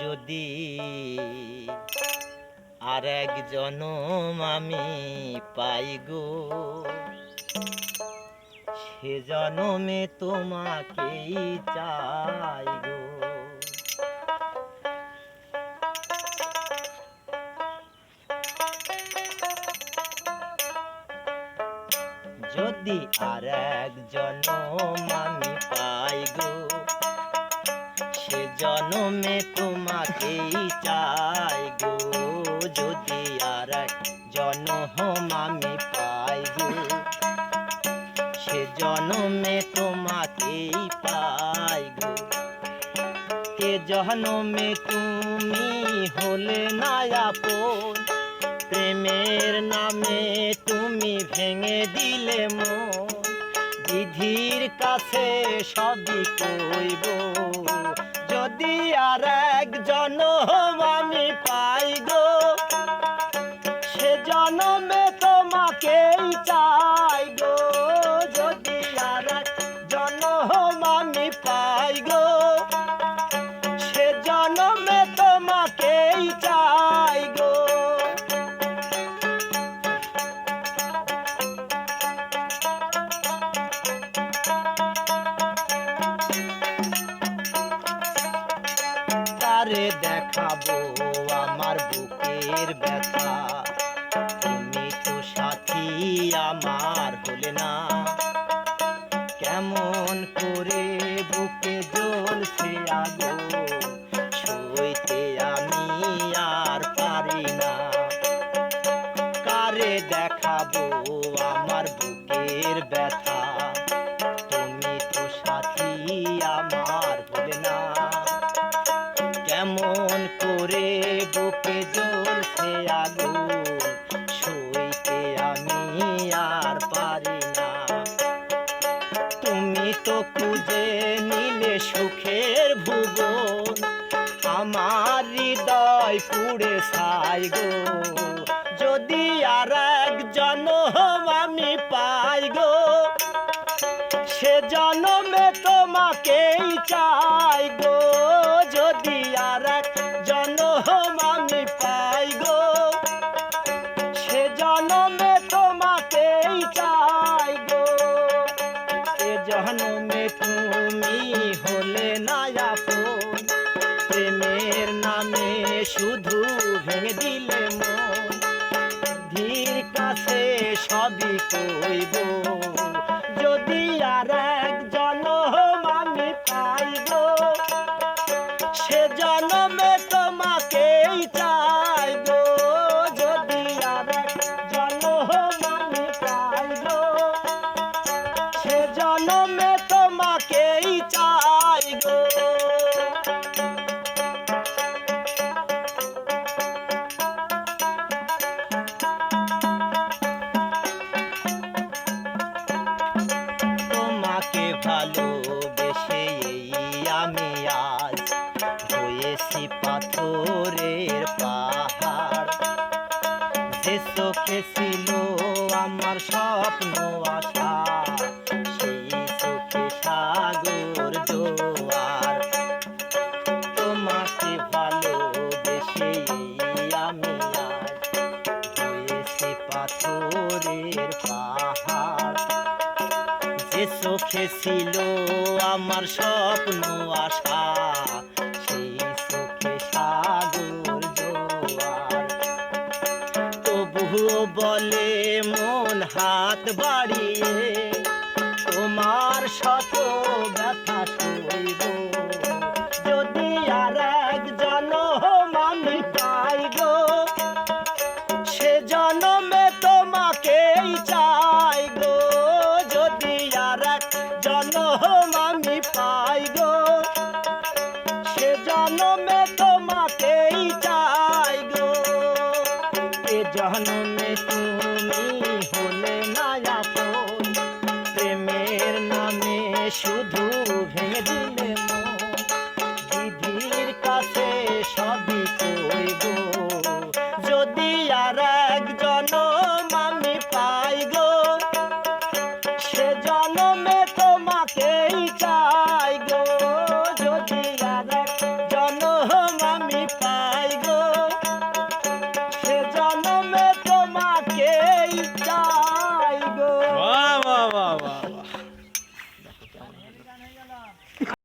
যদি আর এক জনম আমি পাই গো, সে জনমে তোমাকেই চাই গো। যদি আর এক জনম আমি পাই গো, সে জনমে তোমাকেই চাই গো। যদি আর এক জনম আমি পাই গো, সে জনমে তোমাকেই পাই গো। এ জনমে তুমি হলে না আপন, প্রেমের নামে তুমি ভেঙে দিলে মন। বিধির কাছে সবই কইব, যদি আর এক জনম আমি পাই গো, সে জনমে তোমাকেই চাই গো। যদি আর এক জনম আমি পাই গো, সে জনমে তোমাকেই চাই গো। তারে দেখাবো আমার বুকের ব্যথা, তুমি তো সাথী আমার হলে না। কেমন করে বুকে জ্বলছে আগুন, সইতে আমি আর পারি না। কারে দেখাবো আমার বুকের ব্যথা, তুমি তো সাথী আমার হলে না। কেমন করে বুকে জ্বলছে আগুন, সইতে আমি আর পারি না। তুমি তো খুঁজে নিলে সুখের ভুবন, আমার হৃদয় পুড়ে ছাই গো। যদি আর এক জনম আমি পাই গো, সে জনমে তোমাকেই চাই গো। যদি আর এক জনম আমি পাই গো, সে জনমে তোমাকেই চাই গো। এ জনমে তুমি হলে না আপন, প্রেমের নামে শুধু ভেঙে দিলে মন। ধীর কাছে সবই কইব, যদি আর এক জনম আমি পাই গো, সে জনমে তোমাকেই চাই গো। যদি আর এক জনম আমি পাই গো, সে জনমে তোমাকেই চাই গো। তোমাকে ভালোবেসে আমি আজ হয়েছি পাথরের পাহাড়। যে চোখে ছিল আমার স্বপ্ন আশা, সেই চোখে সাগর জোয়ার। তোমাকে ভালোবেসে আমি আজ হয়েছি পাথরের পাহাড়। যে চোখে ছিল আমার স্বপ্ন আশা, সেই চোখে সাগর জোয়ার। তবুও বলে মন হাত বাড়িয়ে, তোমার শত ব্যথা সইব। যদি আর এক জনম আমি পাই গো, সে জনমে তোমাকেই চাই গো। যদি আর এক জনম আমি পাই গো, সে জনমে তোমাকেই চাই গো। এ জনমে তুমি হলে না আপন, প্রেমের নামে শুধু ভেঙে দিলে মন। বিধির কাছে সবই কইব, যদি আর এক জনম আমি পাই গো, সে জনমে তোমাকেই চাই গো। বাহ!